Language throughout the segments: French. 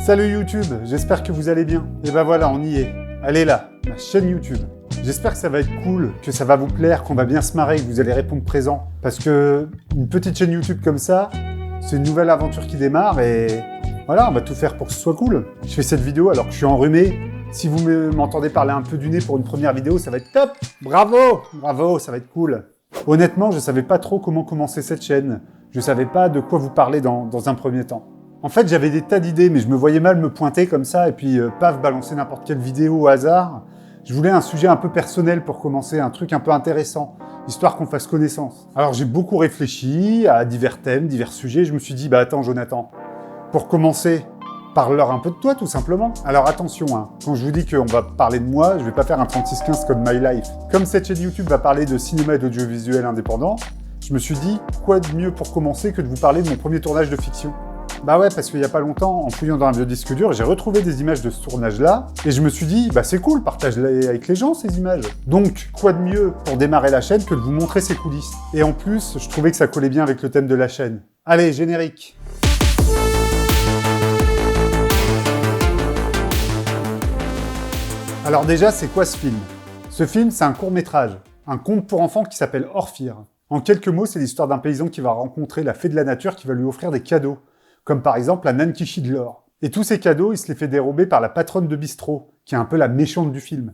Salut YouTube, j'espère que vous allez bien. Et ben voilà, on y est. Elle est là, ma chaîne YouTube. J'espère que ça va être cool, que ça va vous plaire, qu'on va bien se marrer, que vous allez répondre présent. Parce que une petite chaîne YouTube comme ça, c'est une nouvelle aventure qui démarre et voilà, on va tout faire pour que ce soit cool. Je fais cette vidéo alors que je suis enrhumé. Si vous m'entendez parler un peu du nez pour une première vidéo, ça va être top. Bravo, ça va être cool. Honnêtement, je savais pas trop comment commencer cette chaîne. Je savais pas de quoi vous parler dans un premier temps. En fait, j'avais des tas d'idées, mais je me voyais mal me pointer comme ça et puis paf, balancer n'importe quelle vidéo au hasard. Je voulais un sujet un peu personnel pour commencer, un truc un peu intéressant, histoire qu'on fasse connaissance. Alors j'ai beaucoup réfléchi à divers thèmes, divers sujets. Je me suis dit, bah attends Jonathan, pour commencer, parle-leur un peu de toi tout simplement. Alors attention, hein, quand je vous dis qu'on va parler de moi, je vais pas faire un 36-15 comme My Life. Comme cette chaîne YouTube va parler de cinéma et d'audiovisuel indépendant, je me suis dit, quoi de mieux pour commencer que de vous parler de mon premier tournage de fiction. Bah ouais, parce qu'il y a pas longtemps, en fouillant dans un vieux disque dur, j'ai retrouvé des images de ce tournage-là, et je me suis dit, bah c'est cool, partage-les avec les gens, ces images. Donc, quoi de mieux pour démarrer la chaîne que de vous montrer ses coulisses. Et en plus, je trouvais que ça collait bien avec le thème de la chaîne. Allez, générique. Alors déjà, c'est quoi ce film? Ce film, c'est un court-métrage, un conte pour enfants qui s'appelle Orphir. En quelques mots, c'est l'histoire d'un paysan qui va rencontrer la fée de la nature qui va lui offrir des cadeaux, comme par exemple la naine qui chie de l'or. Et tous ces cadeaux, il se les fait dérober par la patronne de bistrot, qui est un peu la méchante du film.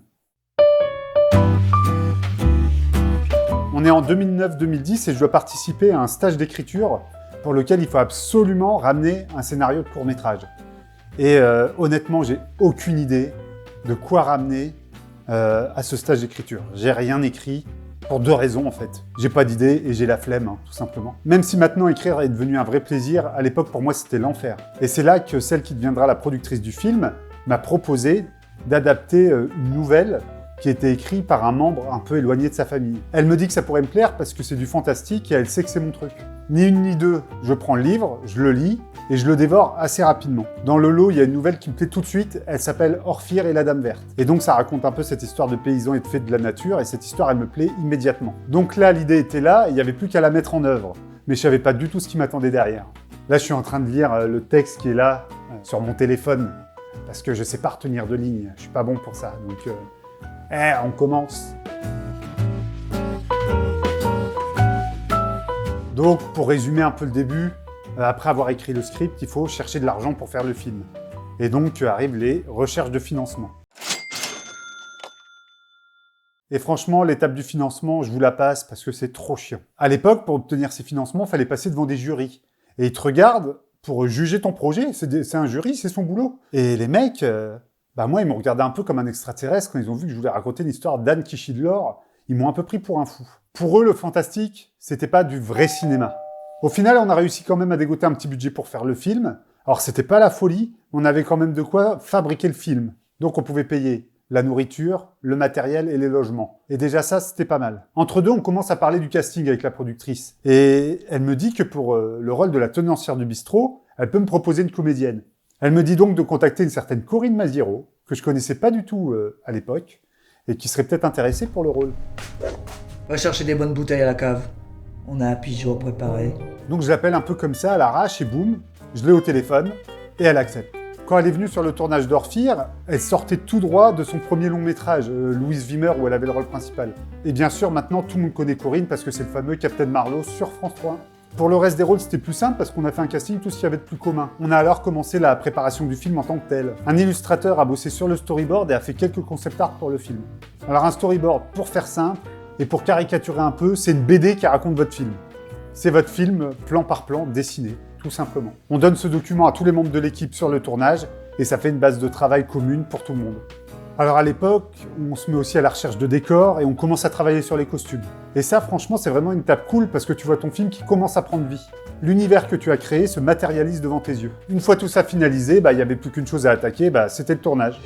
On est en 2009-2010 et je dois participer à un stage d'écriture pour lequel il faut absolument ramener un scénario de court-métrage. Et honnêtement, j'ai aucune idée de quoi ramener à ce stage d'écriture. J'ai rien écrit. Pour deux raisons en fait. J'ai pas d'idée et j'ai la flemme, hein, tout simplement. Même si maintenant écrire est devenu un vrai plaisir, à l'époque pour moi c'était l'enfer. Et c'est là que celle qui deviendra la productrice du film m'a proposé d'adapter une nouvelle qui était écrite par un membre un peu éloigné de sa famille. Elle me dit que ça pourrait me plaire parce que c'est du fantastique et elle sait que c'est mon truc. Ni une ni deux, je prends le livre, je le lis et je le dévore assez rapidement. Dans le lot, il y a une nouvelle qui me plaît tout de suite, elle s'appelle Orphir et la Dame Verte. Et donc ça raconte un peu cette histoire de paysans et de fées de la nature et cette histoire elle me plaît immédiatement. Donc là, l'idée était là et il n'y avait plus qu'à la mettre en œuvre. Mais je savais pas du tout ce qui m'attendait derrière. Là, je suis en train de lire le texte qui est là sur mon téléphone parce que je sais pas retenir de lignes, je suis pas bon pour ça. Donc on commence. Donc, pour résumer un peu le début, après avoir écrit le script, il faut chercher de l'argent pour faire le film. Et donc arrivent les recherches de financement. Et franchement, l'étape du financement, je vous la passe parce que c'est trop chiant. À l'époque, pour obtenir ces financements, il fallait passer devant des jurys. Et ils te regardent pour juger ton projet. C'est un jury, c'est son boulot. Et les mecs... moi, ils m'ont regardé un peu comme un extraterrestre quand ils ont vu que je voulais raconter une histoire d'âne qui chie de l'or. Ils m'ont un peu pris pour un fou. Pour eux, le fantastique, c'était pas du vrai cinéma. Au final, on a réussi quand même à dégoter un petit budget pour faire le film. Alors, c'était pas la folie, mais on avait quand même de quoi fabriquer le film. Donc, on pouvait payer la nourriture, le matériel et les logements. Et déjà ça, c'était pas mal. Entre deux, on commence à parler du casting avec la productrice. Et elle me dit que pour le rôle de la tenancière du bistrot, elle peut me proposer une comédienne. Elle me dit donc de contacter une certaine Corinne Maziero, que je connaissais pas du tout à l'époque, et qui serait peut-être intéressée pour le rôle. Va chercher des bonnes bouteilles à la cave. On a un pigeon préparé. Donc je l'appelle un peu comme ça, à l'arrache, et boum, je l'ai au téléphone, et elle accepte. Quand elle est venue sur le tournage d'Orphir, elle sortait tout droit de son premier long métrage, Louise Wimmer, où elle avait le rôle principal. Et bien sûr, maintenant, tout le monde connaît Corinne, parce que c'est le fameux Captain Marlowe sur France 3. Pour le reste des rôles, c'était plus simple parce qu'on a fait un casting, tout ce qu'il y avait de plus commun. On a alors commencé la préparation du film en tant que tel. Un illustrateur a bossé sur le storyboard et a fait quelques concept art pour le film. Alors un storyboard, pour faire simple et pour caricaturer un peu, c'est une BD qui raconte votre film. C'est votre film, plan par plan, dessiné, tout simplement. On donne ce document à tous les membres de l'équipe sur le tournage et ça fait une base de travail commune pour tout le monde. Alors à l'époque, on se met aussi à la recherche de décors et on commence à travailler sur les costumes. Et ça, franchement, c'est vraiment une étape cool parce que tu vois ton film qui commence à prendre vie. L'univers que tu as créé se matérialise devant tes yeux. Une fois tout ça finalisé, il n'y avait plus qu'une chose à attaquer, c'était le tournage.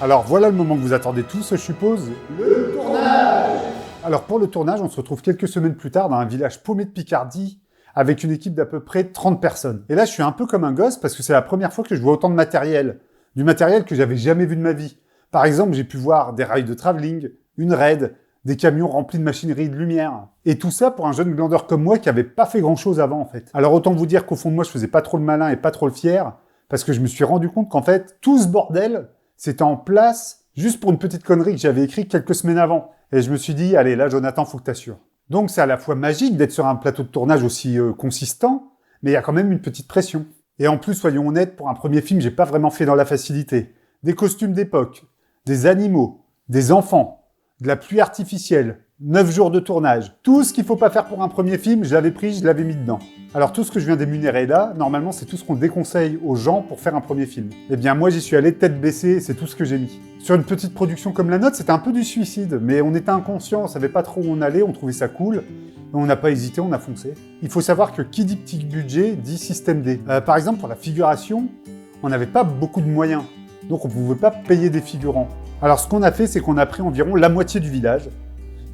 Alors voilà le moment que vous attendez tous, je suppose. Le tournage! Alors pour le tournage, on se retrouve quelques semaines plus tard dans un village paumé de Picardie, avec une équipe d'à peu près 30 personnes. Et là, je suis un peu comme un gosse parce que c'est la première fois que je vois autant de matériel. Du matériel que j'avais jamais vu de ma vie. Par exemple, j'ai pu voir des rails de travelling, une raid, des camions remplis de machinerie et de lumière. Et tout ça pour un jeune glandeur comme moi qui avait pas fait grand-chose avant, en fait. Alors autant vous dire qu'au fond de moi, je faisais pas trop le malin et pas trop le fier, parce que je me suis rendu compte qu'en fait, tout ce bordel, c'était en place juste pour une petite connerie que j'avais écrite quelques semaines avant. Et je me suis dit, allez, là, Jonathan, faut que t'assures. Donc c'est à la fois magique d'être sur un plateau de tournage aussi consistant, mais il y a quand même une petite pression. Et en plus, soyons honnêtes, pour un premier film, j'ai pas vraiment fait dans la facilité. Des costumes d'époque, des animaux, des enfants, de la pluie artificielle, 9 jours de tournage. Tout ce qu'il faut pas faire pour un premier film, je l'avais pris, je l'avais mis dedans. Alors tout ce que je viens d'énumérer là, normalement c'est tout ce qu'on déconseille aux gens pour faire un premier film. Eh bien moi j'y suis allé tête baissée, c'est tout ce que j'ai mis. Sur une petite production comme la nôtre, c'était un peu du suicide, mais on était inconscient, on savait pas trop où on allait, on trouvait ça cool. On n'a pas hésité, on a foncé. Il faut savoir que qui dit petit budget dit système D. Par exemple pour la figuration, on n'avait pas beaucoup de moyens, donc on pouvait pas payer des figurants. Alors ce qu'on a fait, c'est qu'on a pris environ la moitié du village.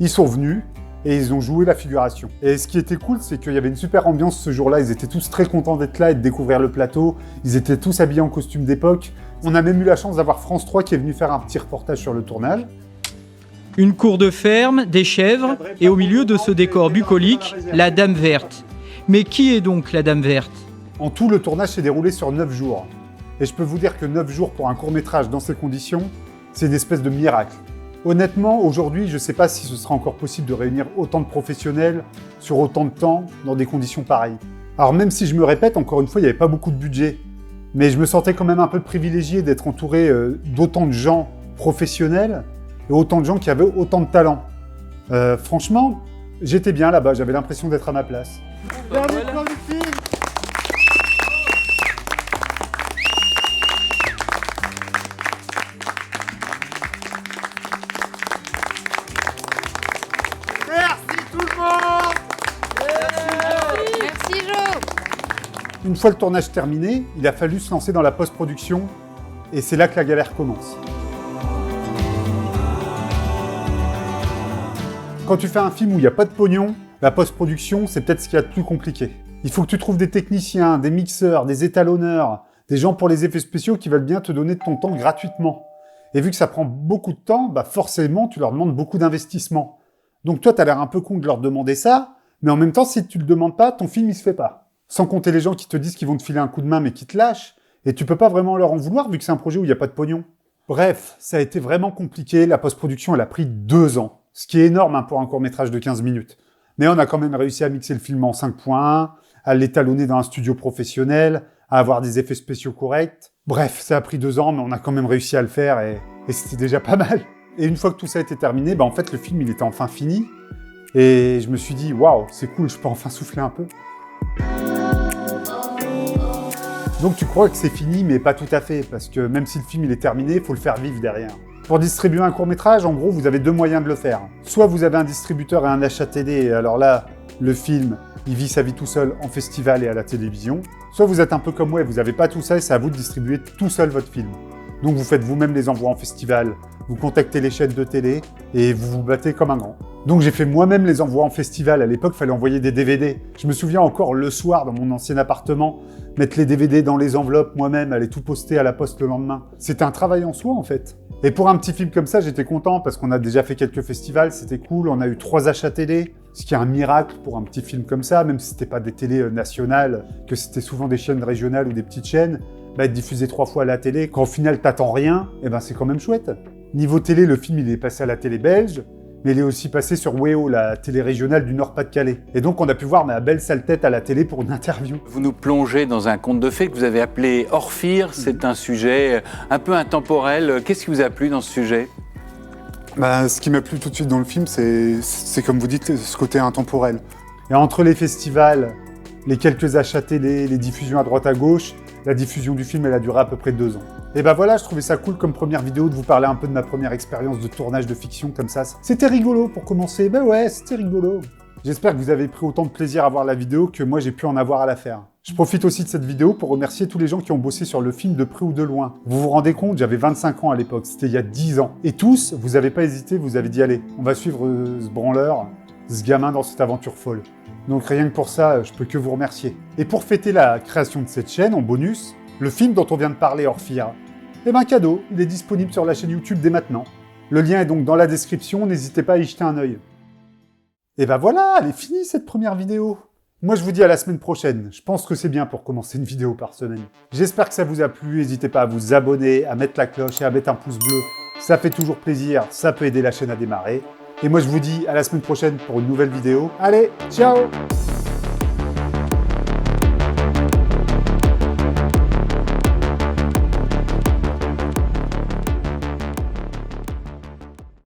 Ils sont venus et ils ont joué la figuration. Et ce qui était cool, c'est qu'il y avait une super ambiance ce jour-là. Ils étaient tous très contents d'être là et de découvrir le plateau. Ils étaient tous habillés en costume d'époque. On a même eu la chance d'avoir France 3 qui est venu faire un petit reportage sur le tournage. Une cour de ferme, des chèvres, et au milieu de ce décor bucolique, la Dame Verte. Mais qui est donc la Dame Verte ? En tout, le tournage s'est déroulé sur 9 jours. Et je peux vous dire que 9 jours pour un court-métrage dans ces conditions, c'est une espèce de miracle. Honnêtement, aujourd'hui, je ne sais pas si ce sera encore possible de réunir autant de professionnels sur autant de temps dans des conditions pareilles. Alors même si je me répète, encore une fois, il n'y avait pas beaucoup de budget, mais je me sentais quand même un peu privilégié d'être entouré d'autant de gens professionnels et autant de gens qui avaient autant de talent. Franchement, j'étais bien là-bas, j'avais l'impression d'être à ma place. Une fois le tournage terminé, il a fallu se lancer dans la post-production et c'est là que la galère commence. Quand tu fais un film où il n'y a pas de pognon, la post-production, c'est peut-être ce qu'il y a de plus compliqué. Il faut que tu trouves des techniciens, des mixeurs, des étalonneurs, des gens pour les effets spéciaux qui veulent bien te donner de ton temps gratuitement. Et vu que ça prend beaucoup de temps, bah forcément, tu leur demandes beaucoup d'investissement. Donc toi, tu as l'air un peu con de leur demander ça, mais en même temps, si tu le demandes pas, ton film, il se fait pas. Sans compter les gens qui te disent qu'ils vont te filer un coup de main mais qui te lâchent, et tu peux pas vraiment leur en vouloir vu que c'est un projet où il n'y a pas de pognon. Bref, ça a été vraiment compliqué, la post-production elle a pris 2 ans, ce qui est énorme pour un court-métrage de 15 minutes. Mais on a quand même réussi à mixer le film en 5.1, à l'étalonner dans un studio professionnel, à avoir des effets spéciaux corrects. Bref, ça a pris 2 ans, mais on a quand même réussi à le faire et c'était déjà pas mal. Et une fois que tout ça a été terminé, en fait le film il était enfin fini, et je me suis dit, waouh, c'est cool, je peux enfin souffler un peu. Donc tu crois que c'est fini, mais pas tout à fait, parce que même si le film il est terminé, il faut le faire vivre derrière. Pour distribuer un court-métrage, en gros, vous avez 2 moyens de le faire. Soit vous avez un distributeur et un achat télé, et alors là, le film, il vit sa vie tout seul en festival et à la télévision. Soit vous êtes un peu comme moi et vous n'avez pas tout ça, et c'est à vous de distribuer tout seul votre film. Donc vous faites vous-même les envois en festival, vous contactez les chaînes de télé, et vous vous battez comme un grand. Donc j'ai fait moi-même les envois en festival. À l'époque, il fallait envoyer des DVD. Je me souviens encore le soir, dans mon ancien appartement, mettre les DVD dans les enveloppes moi-même, aller tout poster à la poste le lendemain. C'était un travail en soi, en fait. Et pour un petit film comme ça, j'étais content, parce qu'on a déjà fait quelques festivals, c'était cool, on a eu 3 achats télé, ce qui est un miracle pour un petit film comme ça, même si c'était pas des télés nationales, que c'était souvent des chaînes régionales ou des petites chaînes, être diffusé 3 fois à la télé, quand au final t'attends rien, c'est quand même chouette. Niveau télé, le film il est passé à la télé belge, mais il est aussi passé sur WEO, la télé régionale du Nord-Pas-de-Calais. Et donc on a pu voir ma belle sale tête à la télé pour une interview. Vous nous plongez dans un conte de fées que vous avez appelé Orphir. C'est un sujet un peu intemporel. Qu'est-ce qui vous a plu dans ce sujet ? Ce qui m'a plu tout de suite dans le film, c'est comme vous dites, ce côté intemporel. Et entre les festivals, les quelques achats télé, les diffusions à droite à gauche, la diffusion du film, elle a duré à peu près 2 ans. Et voilà, je trouvais ça cool comme première vidéo de vous parler un peu de ma première expérience de tournage de fiction comme ça. C'était rigolo pour commencer, ouais, c'était rigolo. J'espère que vous avez pris autant de plaisir à voir la vidéo que moi j'ai pu en avoir à la faire. Je profite aussi de cette vidéo pour remercier tous les gens qui ont bossé sur le film de près ou de loin. Vous vous rendez compte, j'avais 25 ans à l'époque, c'était il y a 10 ans. Et tous, vous n'avez pas hésité, vous avez dit allez, on va suivre ce branleur, ce gamin dans cette aventure folle. Donc rien que pour ça, je peux que vous remercier. Et pour fêter la création de cette chaîne, en bonus, le film dont on vient de parler, Orphir, cadeau, il est disponible sur la chaîne YouTube dès maintenant. Le lien est donc dans la description, n'hésitez pas à y jeter un œil. Et ben voilà, elle est finie cette première vidéo. Moi je vous dis à la semaine prochaine, je pense que c'est bien pour commencer une vidéo par semaine. J'espère que ça vous a plu, n'hésitez pas à vous abonner, à mettre la cloche et à mettre un pouce bleu. Ça fait toujours plaisir, ça peut aider la chaîne à démarrer. Et moi je vous dis à la semaine prochaine pour une nouvelle vidéo. Allez, ciao!